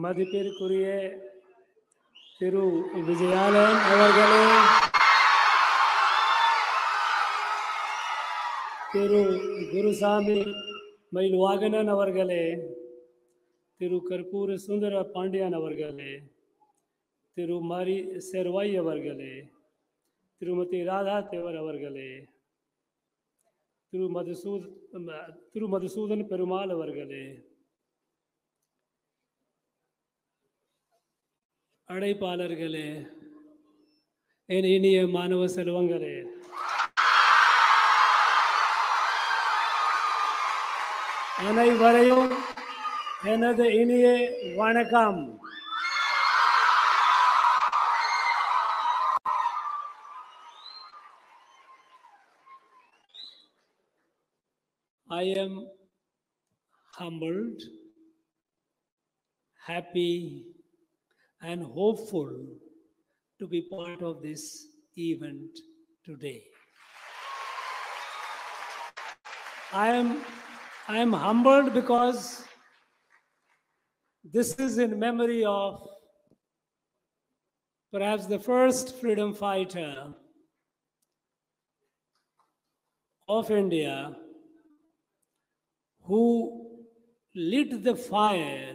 மதிப்பிற்குரிய திரு விஜயாலன் அவர்களே, திரு குருசாமி மயில்வாகனன் அவர்களே, திரு கற்பூர சுந்தர பாண்டியன் அவர்களே, திரு மாரி செர்வாய் அவர்களே, திருமதி ராதா தேவர் அவர்களே, திரு மதுசூதன் பெருமாள் அவர்களே, அழைப்பாளர்களே, என் இனிய மாணவ செல்வங்களே, அனைவரையும் எனது இனிய வணக்கம். I am humbled, happy, and hopeful to be part of this event today. I am humbled because this is in memory of perhaps the first freedom fighter of India who lit the fire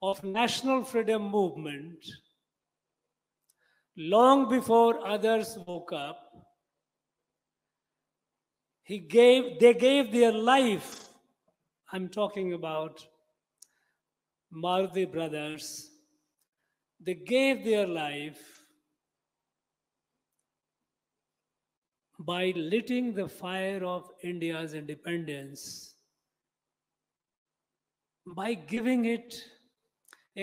of national freedom movement long before others woke up. They gave their life. I'm talking about Maruthu brothers. They gave their life by lighting the fire of India's independence, by giving it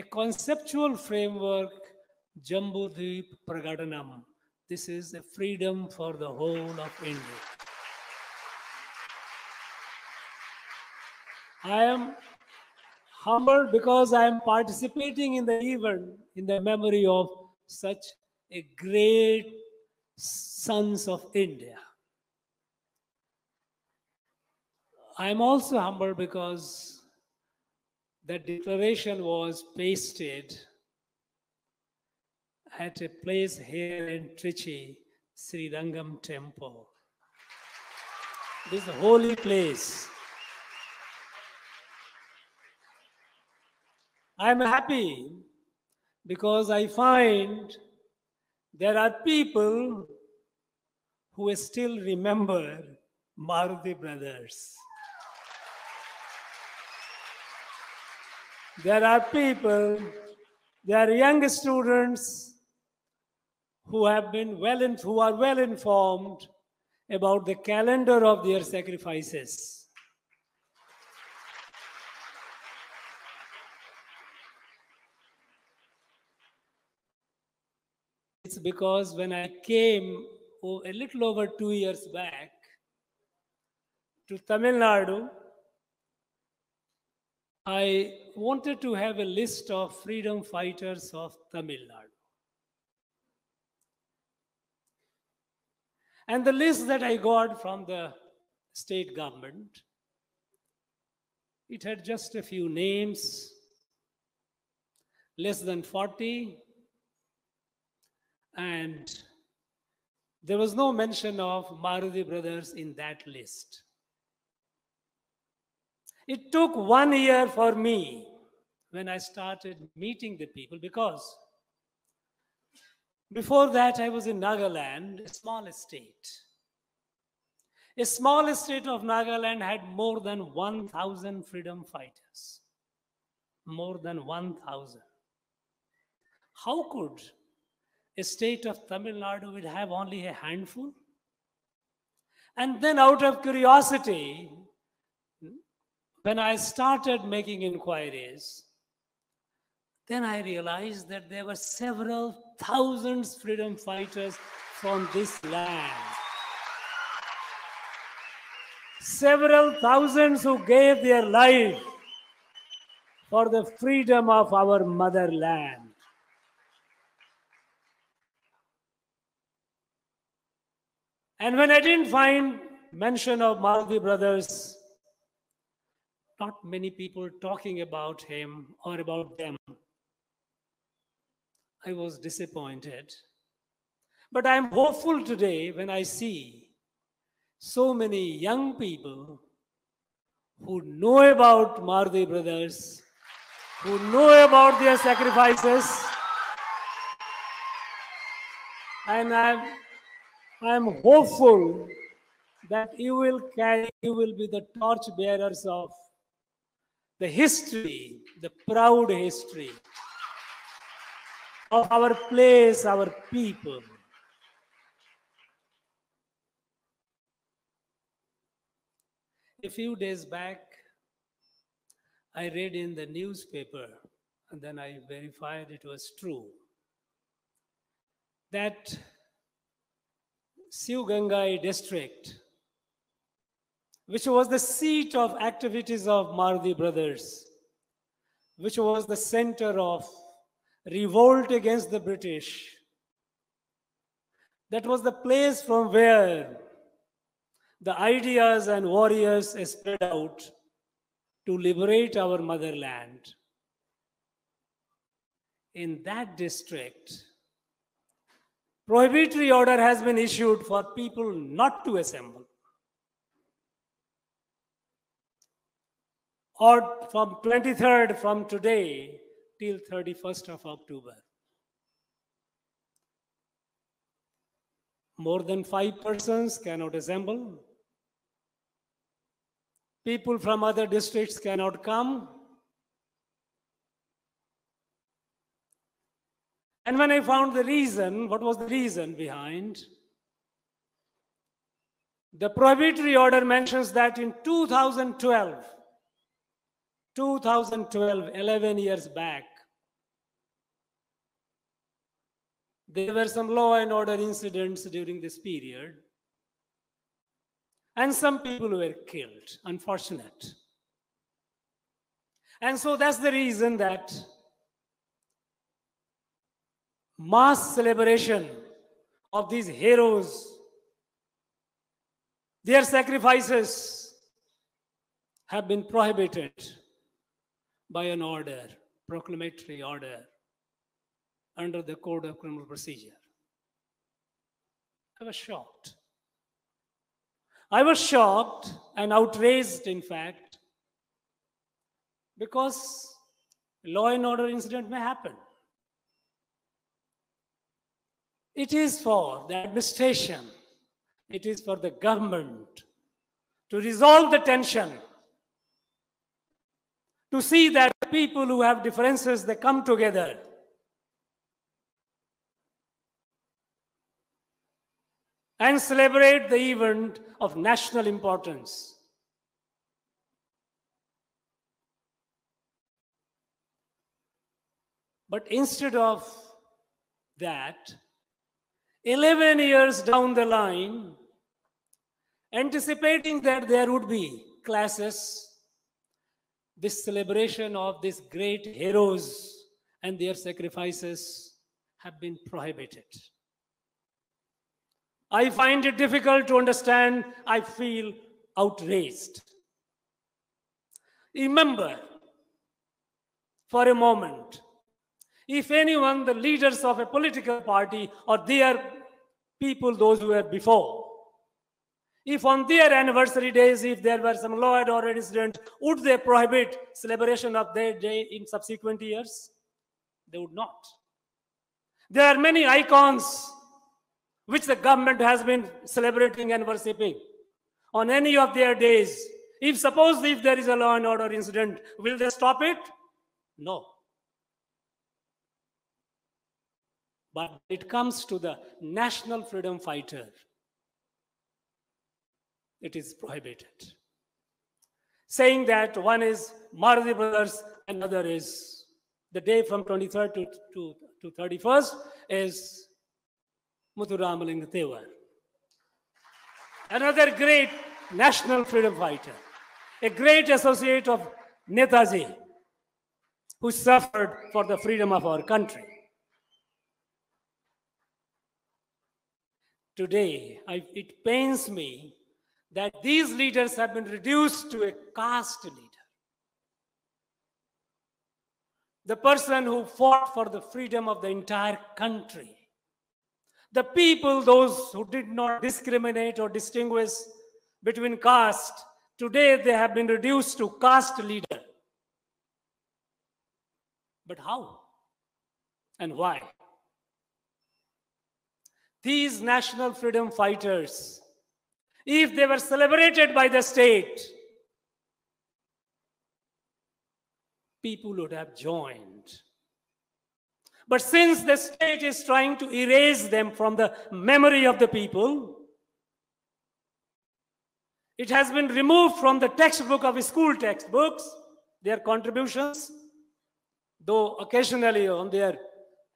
a conceptual framework, Jambudvip Pragadanam. This is a freedom for the whole of India. I am humbled because I am participating in the event in the memory of such a great sons of India. I am also humbled because that declaration was pasted at a place here in Trichy, Sri Rangam Temple. This is a holy place. I am happy because I find there are people who still remember Maruthu brothers. There are people, there are young students who are well informed about the calendar of their sacrifices. It's because when I came a little over 2 years back to Tamil Nadu, I wanted to have a list of freedom fighters of Tamil Nadu. And the list that I got from the state government, it had just a few names, less than 40, and there was no mention of Maruthu brothers in that list. It took 1 year for me when I started meeting the people, because before that I was in Nagaland, a small state. A small state of Nagaland had more than 1,000 freedom fighters. More than 1,000. How could a state of Tamil Nadu would have only a handful? And then out of curiosity, when I started making inquiries, then I realized that there were several thousands freedom fighters from this land. Several thousands who gave their life for the freedom of our motherland. And when I didn't find mention of Maruthu brothers, not many people talking about him or about them, I was disappointed. But I am hopeful today when I see so many young people who know about Maruthu brothers, who know about their sacrifices, and I'm hopeful that you will be the torch bearers of the history, the proud history of our place, our people. A few days back, I read in the newspaper, and then I verified it was true, that Sivagangai district, which was the seat of activities of Maruthu brothers, which was the center of revolt against the British, that was the place from where the ideas and warriors spread out to liberate our motherland. In that district, prohibitory order has been issued for people not to assemble. Or from 23rd, from today, till 31st of October. More than 5 persons cannot assemble. People from other districts cannot come. And when I found the reason, what was the reason behind? The prohibitory order mentions that in 2012, 11 years back, there were some law and order incidents during this period, and some people were killed, unfortunate. And so that's the reason that mass celebration of these heroes, their sacrifices have been prohibited by an order, proclamatory order, under the Code of Criminal Procedure. I was shocked. I was shocked and outraged, in fact, because law and order incident may happen. It is for the administration, it is for the government to resolve the tension, to see that people who have differences, they come together. And celebrate the event of national importance. But instead of that, 11 years down the line, anticipating that there would be classes, this celebration of these great heroes and their sacrifices have been prohibited. I find it difficult to understand. I feel outraged. Remember, for a moment, if anyone, the leaders of a political party or their people, those who were before, if on their anniversary days, if there were some law and order incident, would they prohibit celebration of their day in subsequent years? They would not. There are many icons which the government has been celebrating and worshipping on any of their days. If there is a law and order incident, will they stop it? No. But it comes to the national freedom fighter, it is prohibited. Saying that one is Maruthu brothers, another is the day from 23rd to 31st is Muthuramalinga Thevar, another great national freedom fighter, a great associate of Netaji, who suffered for the freedom of our country. Today, it pains me that these leaders have been reduced to a caste leader. The person who fought for the freedom of the entire country. The people, those who did not discriminate or distinguish between caste, today they have been reduced to caste leader. But how and why? These national freedom fighters, if they were celebrated by the state, people would have joined. But since the state is trying to erase them from the memory of the people, it has been removed from the textbook of school textbooks, their contributions, though occasionally on their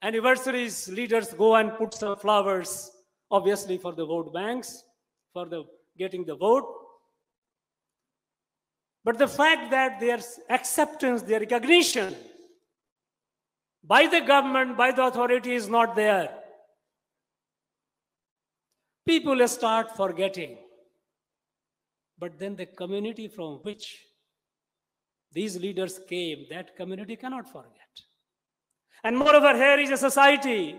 anniversaries, leaders go and put some flowers, obviously for the vote banks, for the getting the vote. But the fact that their acceptance, their recognition by the government, by the authority is not there, people start forgetting. But then the community from which these leaders came, that community cannot forget. And moreover, here is a society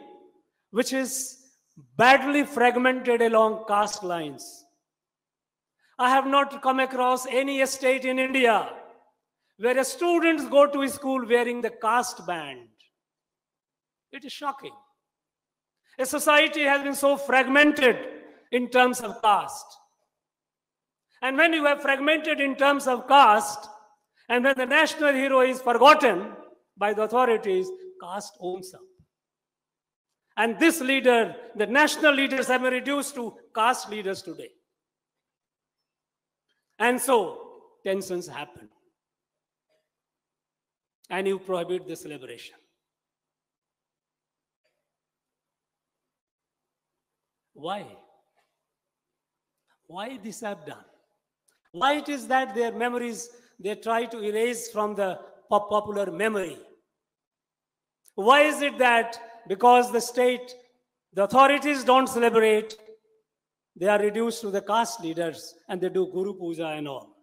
which is badly fragmented along caste lines. I have not come across any state in India where students go to school wearing the caste band. It is shocking. A society has been so fragmented in terms of caste. And when you have fragmented in terms of caste, and when the national hero is forgotten by the authorities, caste owns up. And this leader, the national leaders have been reduced to caste leaders today. And so, tensions happen. And you prohibit the celebration. Why? Why this have done? Why it is that their memories, they try to erase from the popular memory? Why is it that because the state, the authorities don't celebrate, they are reduced to the caste leaders and they do Guru Puja and all?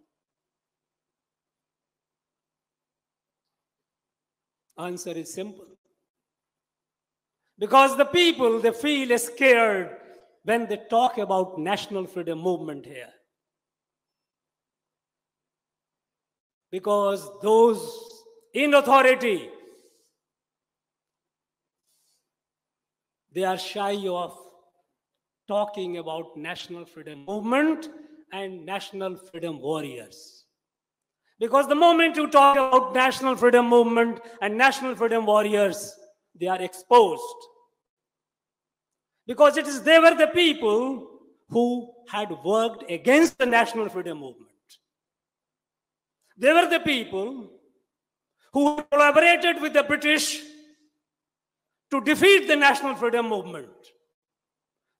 Answer is simple. Because the people, they feel scared when they talk about national freedom movement here. Because those in authority, they are shy of talking about national freedom movement and national freedom warriors. Because the moment you talk about national freedom movement and national freedom warriors, they are exposed. Because they were the people who had worked against the national freedom movement. They were the people who collaborated with the British to defeat the national freedom movement.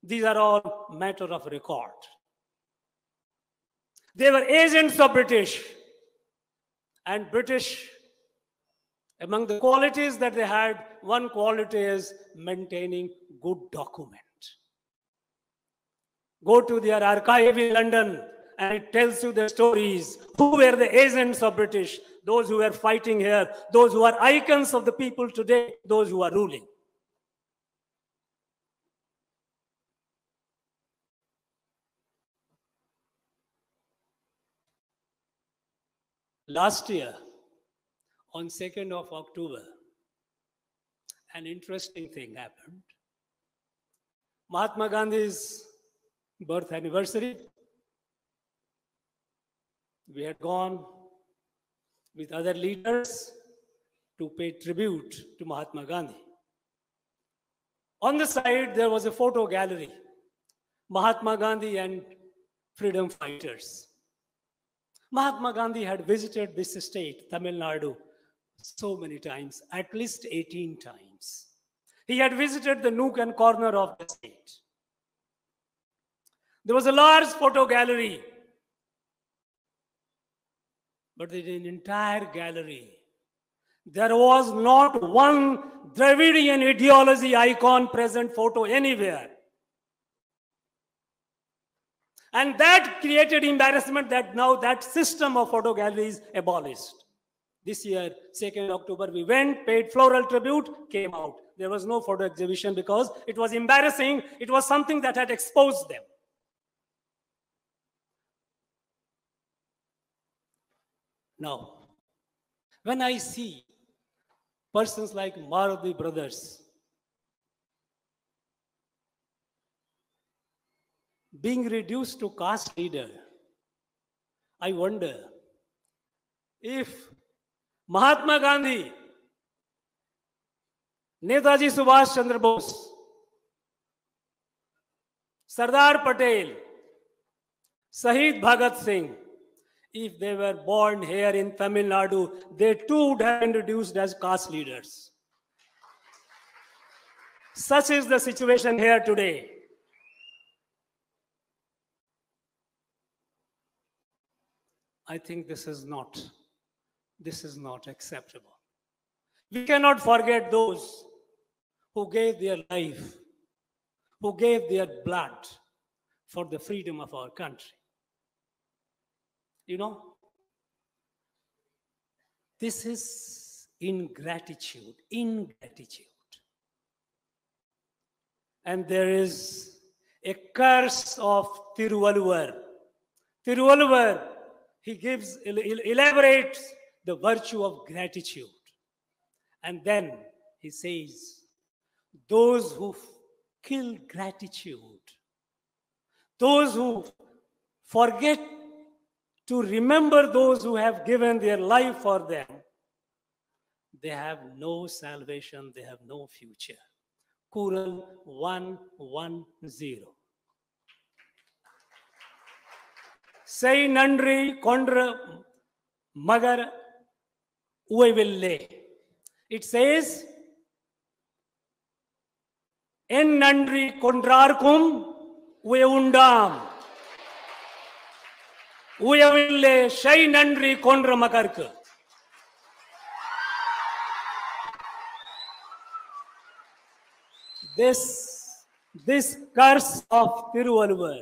These are all matter of record. They were agents of British. And British, among the qualities that they had, one quality is maintaining good document. Go to their archive in London and it tells you the stories. Who were the agents of British? Those who were fighting here, those who are icons of the people today, those who are ruling. Last year, on 2nd of October, an interesting thing happened. Mahatma Gandhi's birth anniversary. We had gone with other leaders to pay tribute to Mahatma Gandhi. On the side, there was a photo gallery, Mahatma Gandhi and freedom fighters. Mahatma Gandhi had visited this state, Tamil Nadu, so many times, at least 18 times. He had visited the nook and corner of the state. There was a large photo gallery, but in the entire gallery, there was not one Dravidian ideology icon present photo anywhere. And that created embarrassment that now that system of photo galleries abolished. This year, 2nd October, we went, paid floral tribute, came out. There was no photo exhibition because it was embarrassing. It was something that had exposed them. Now, when I see persons like Maruthu brothers being reduced to caste leader, I wonder if Mahatma Gandhi, Netaji Subhash Chandra Bose, Sardar Patel, Shahid Bhagat Singh, if they were born here in Tamil Nadu, they too would have been reduced as caste leaders. Such is the situation here today. I think this is not acceptable. We cannot forget those who gave their life, who gave their blood for the freedom of our country. You know, this is ingratitude. And there is a curse of Tiruvalluvar. Tiruvalluvar, he elaborates the virtue of gratitude. And then he says, those who kill gratitude, those who forget to remember those who have given their life for them, they have no salvation, they have no future. Kural 110. Say nandri kondra magar ueville. It says, en nandri kondrarkum ueundam. Uyaville shay nandri kondra magarka. This curse of Tiruvalluvar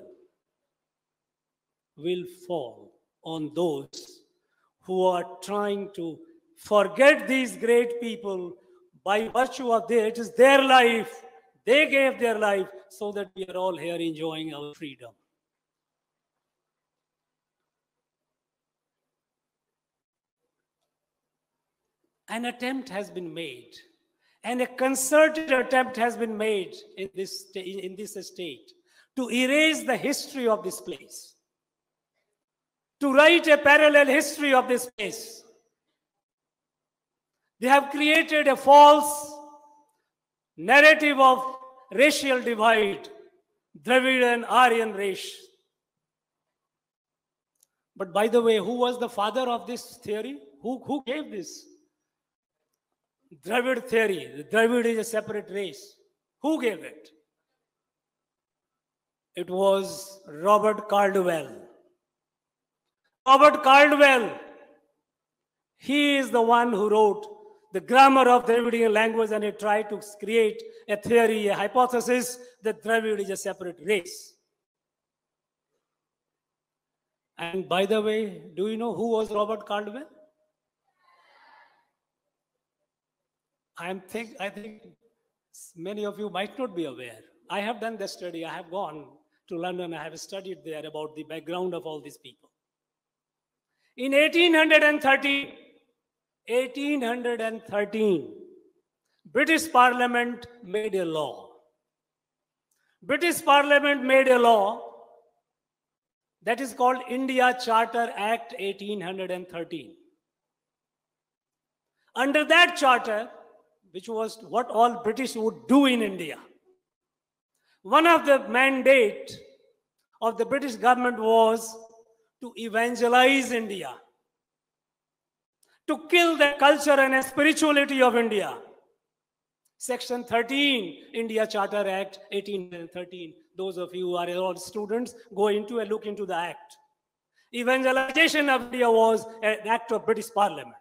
will fall on those who are trying to forget these great people by virtue of it is their life. They gave their life so that we are all here enjoying our freedom. An attempt has been made, and a concerted attempt has been made in this state to erase the history of this place, to write a parallel history of this place. They have created a false narrative of racial divide, Dravid and R.N. Ravi. But by the way, who was the father of this theory? Who gave this? Dravid theory. The Dravid is a separate race. Who gave it? It was Robert Caldwell. Robert Caldwell, he is the one who wrote the grammar of Dravidian language, and he tried to create a theory, a hypothesis that Dravid is a separate race. And by the way, do you know who was Robert Caldwell? I think many of you might not be aware. I have done the study. I have gone to London. I have studied there about the background of all these people. In 1813, British Parliament made a law. British Parliament made a law that is called India Charter Act 1813. Under that charter, which was what all British would do in India, one of the mandate of the British government was to evangelize India, to kill the culture and spirituality of India. Section 13, India Charter Act 1813. Those of you who are all students, go into and look into the act. Evangelization of India was an act of British Parliament.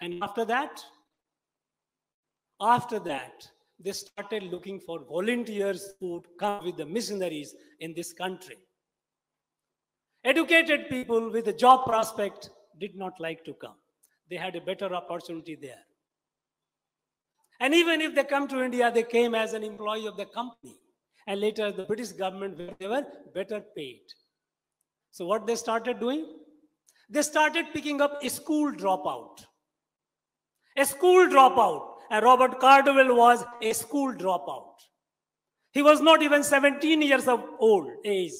And after that, they started looking for volunteers who would come with the missionaries in this country. Educated people with a job prospect did not like to come. They had a better opportunity there. And even if they come to India, they came as an employee of the company. And later the British government, where they were better paid. So what they started doing? They started picking up a school dropout. A school dropout. And Robert Cardwell was a school dropout. He was not even 17 years of age.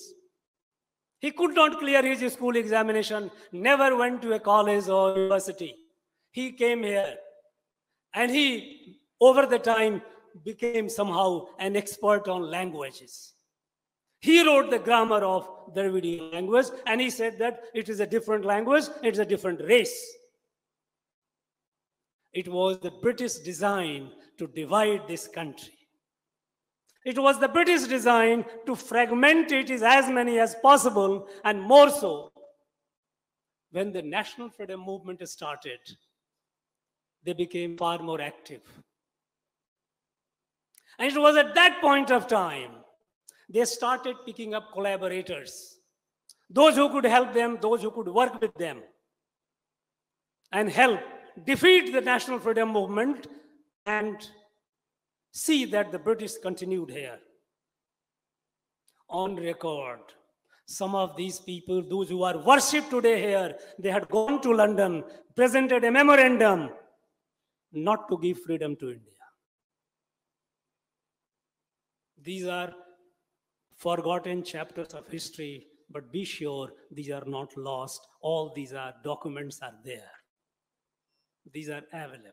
He could not clear his school examination, never went to a college or university. He came here and he, over the time, became somehow an expert on languages. He wrote the grammar of Dravidian language and he said that it is a different language, it's a different race. It was the British design to divide this country. It was the British design to fragment it as many as possible, and more so when the national freedom movement started, they became far more active. And it was at that point of time they started picking up collaborators, those who could help them, those who could work with them and help defeat the national freedom movement and see that the British continued here. On record, some of these people, those who are worshipped today here, they had gone to London, presented a memorandum not to give freedom to India. These are forgotten chapters of history, but be sure these are not lost. All these documents are there. These are available.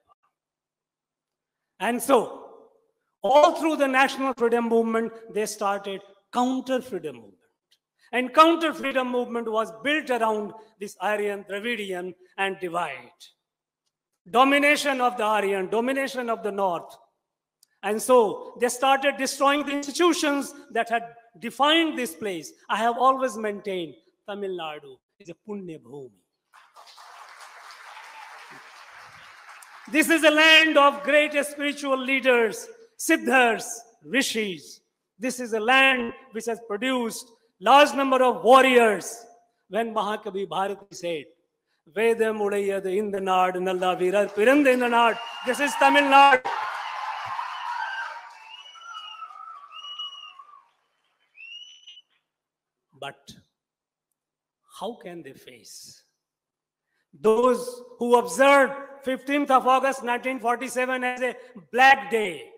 And so, all through the national freedom movement, they started counter-freedom movement. And counter-freedom movement was built around this Aryan, Dravidian, and divide. Domination of the Aryan, domination of the North. And so they started destroying the institutions that had defined this place. I have always maintained Tamil Nadu is a Punya Bhumi. This is a land of great spiritual leaders, Siddhas, Rishis. This is a land which has produced large number of warriors. When Mahakavi Bharati said, Vedam Udayadu in the Nad, Nalla Virar Piranda in the Nad, this is Tamil Nadu. But how can they face those who observed 15th of August 1947 as a black day?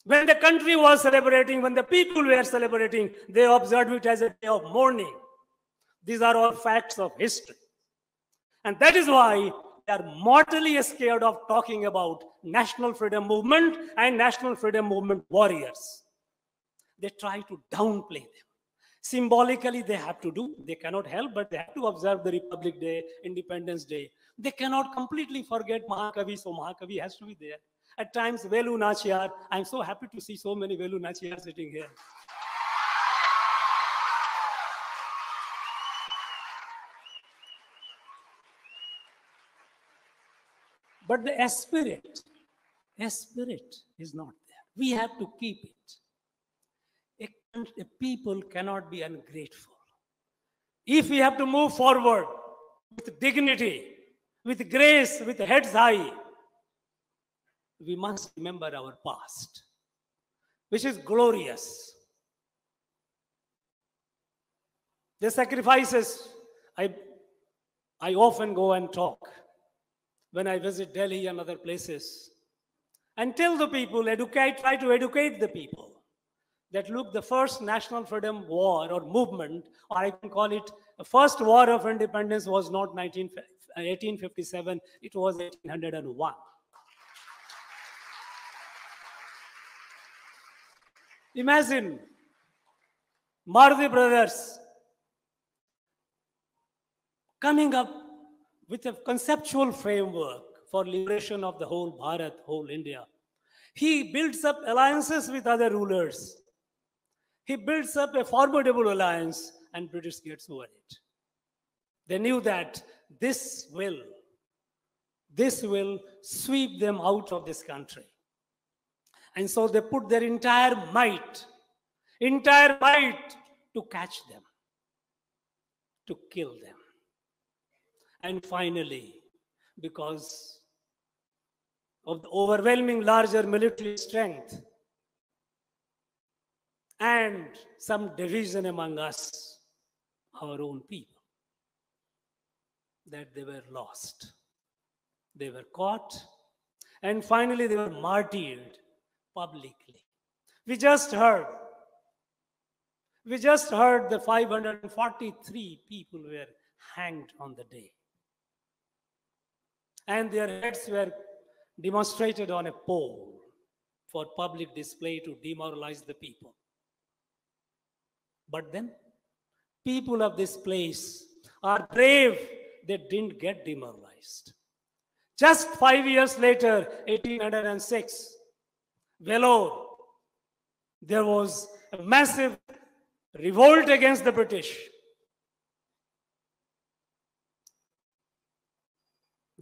When the country was celebrating, when the people were celebrating, they observed it as a day of mourning. These are all facts of history. And that is why they are mortally scared of talking about national freedom movement and national freedom movement warriors. They try to downplay them. Symbolically, they have to do. They cannot help, but they have to observe the Republic Day, Independence Day. They cannot completely forget Mahakavi, so Mahakavi has to be there. At times, Velu Nachiyar. I'm so happy to see so many Velu Nachiyar sitting here. But the spirit is not there. We have to keep it. A people cannot be ungrateful. If we have to move forward with dignity, with grace, with heads high, we must remember our past, which is glorious. The sacrifices, I often go and talk when I visit Delhi and other places and tell the people, try to educate the people that look, the first national freedom war or movement, or I can call it the first war of independence, was not 1857, it was 1801. Imagine Maruthu brothers coming up with a conceptual framework for liberation of the whole Bharat, whole India. He builds up alliances with other rulers. He builds up a formidable alliance and British gets over it. They knew that this will sweep them out of this country. And so they put their entire might to catch them, to kill them. And finally, because of the overwhelming larger military strength and some division among us, our own people, that they were lost. They were caught, and finally they were martyred publicly. We just heard the 543 people were hanged on the day. And their heads were demonstrated on a pole for public display to demoralize the people. But then, people of this place are brave. They didn't get demoralized. Just 5 years later, 1806, Vellore, there was a massive revolt against the British.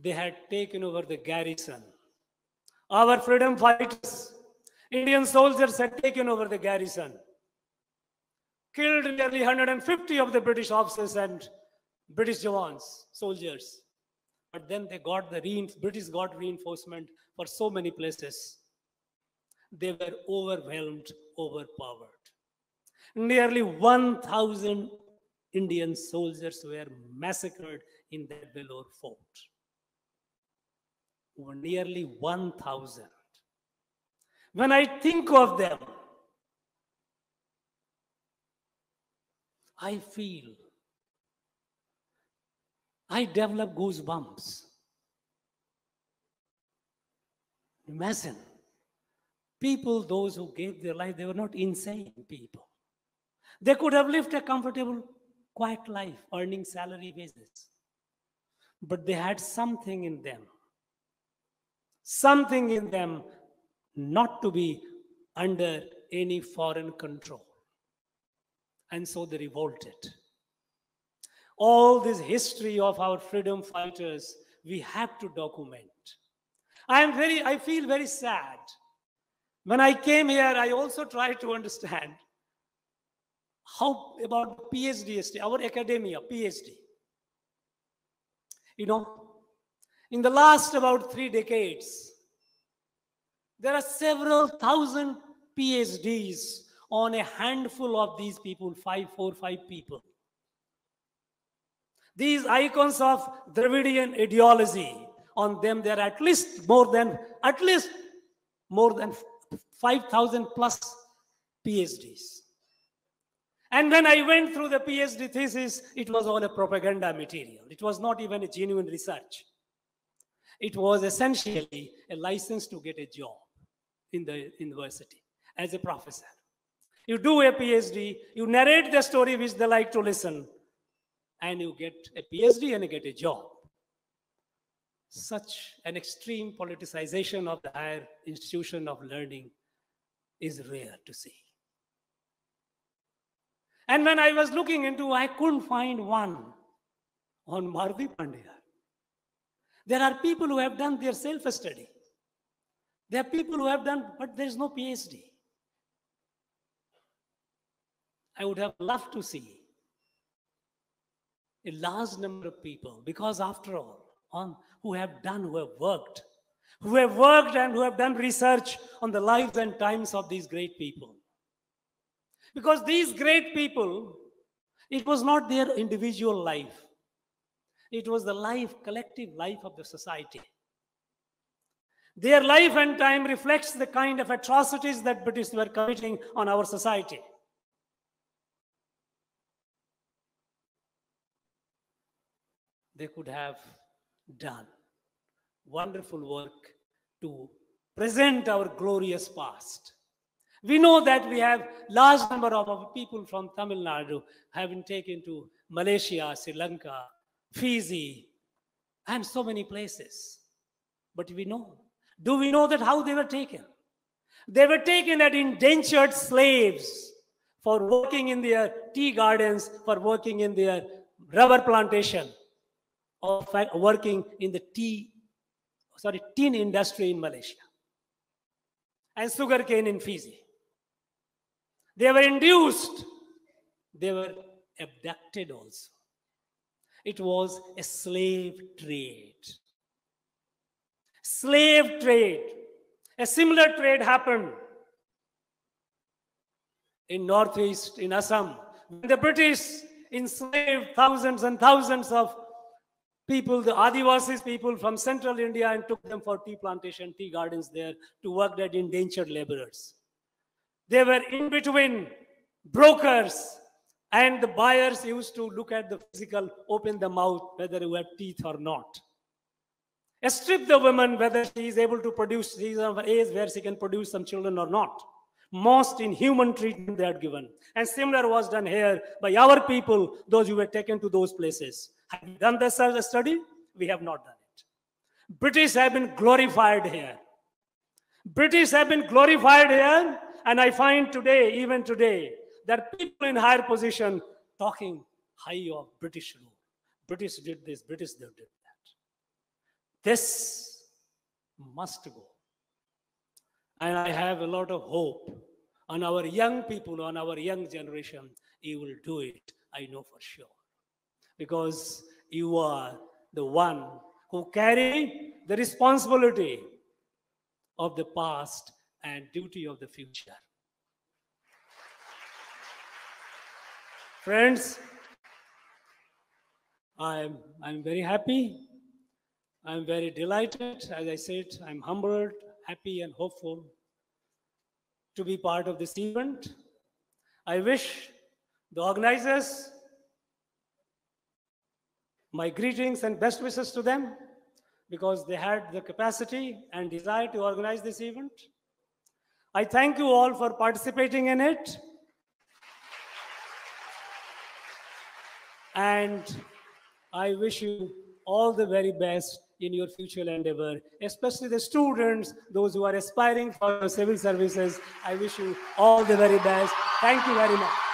They had taken over the garrison. Our freedom fighters, Indian soldiers, had taken over the garrison, killed nearly 150 of the British officers and British Jawans, soldiers. But then they got British got reinforcement for so many places. They were overwhelmed, overpowered. Nearly 1,000 Indian soldiers were massacred in that Vellore fort. Nearly 1,000. When I think of them, I develop goosebumps. Imagine, people, those who gave their life, they were not insane people. They could have lived a comfortable, quiet life, earning salary basis. But they had something in them not to be under any foreign control. And so they revolted. All this history of our freedom fighters, we have to document. I feel very sad. When I came here, I also tried to understand how about PhD, our academia, PhD. You know, in the last about 3 decades, there are several thousand PhDs on a handful of these people, 5 people. These icons of Dravidian ideology, on them there are at least more than 5,000 plus PhDs. And when I went through the PhD thesis, it was all a propaganda material. It was not even a genuine research. It was essentially a license to get a job in the university as a professor. You do a PhD, you narrate the story which they like to listen, and you get a PhD and you get a job. Such an extreme politicization of the higher institution of learning is rare to see. And when I was looking into, I couldn't find one on Maruthu Pandya. There are people who have done their self-study. There are people who have done, but there is no PhD. I would have loved to see a large number of people, because after all, who have worked and who have done research on the lives and times of these great people. Because these great people, it was not their individual life. It was the collective life of the society. Their life and time reflects the kind of atrocities that British were committing on our society. They could have done wonderful work to present our glorious past. We know that we have large number of our people from Tamil Nadu have been taken to Malaysia, Sri Lanka, Fiji, and so many places. But do we know that how they were taken? They were taken as indentured slaves for working in their tea gardens, for working in their rubber plantation, or working in the tin industry in Malaysia. and sugarcane in Fiji. They were induced, they were abducted also. It was a slave trade. Slave trade. A similar trade happened in Northeast, in Assam, when the British enslaved thousands and thousands of people, the Adivasis people from central India, and took them for tea plantation, tea gardens there to work as indentured laborers. They were in between brokers, and the buyers used to look at the physical, open the mouth, whether you have teeth or not. Strip the woman, whether she is able to produce, she is of age where she can produce some children or not. Most inhuman treatment they had given. And similar was done here by our people, those who were taken to those places. Have we done this as a study? We have not done it. British have been glorified here. British have been glorified here, and I find today, even today, that people in higher position talking high of British rule. British did this, British did that. This must go. And I have a lot of hope on our young people, on our young generation. You will do it, I know for sure. Because you are the one who carry the responsibility of the past and duty of the future. Friends, I'm very happy. I'm very delighted. As I said, I'm humbled, happy, and hopeful to be part of this event. I wish the organizers my greetings and best wishes to them, because they had the capacity and desire to organize this event. I thank you all for participating in it. And I wish you all the very best in your future endeavor, especially the students, those who are aspiring for civil services. I wish you all the very best. Thank you very much.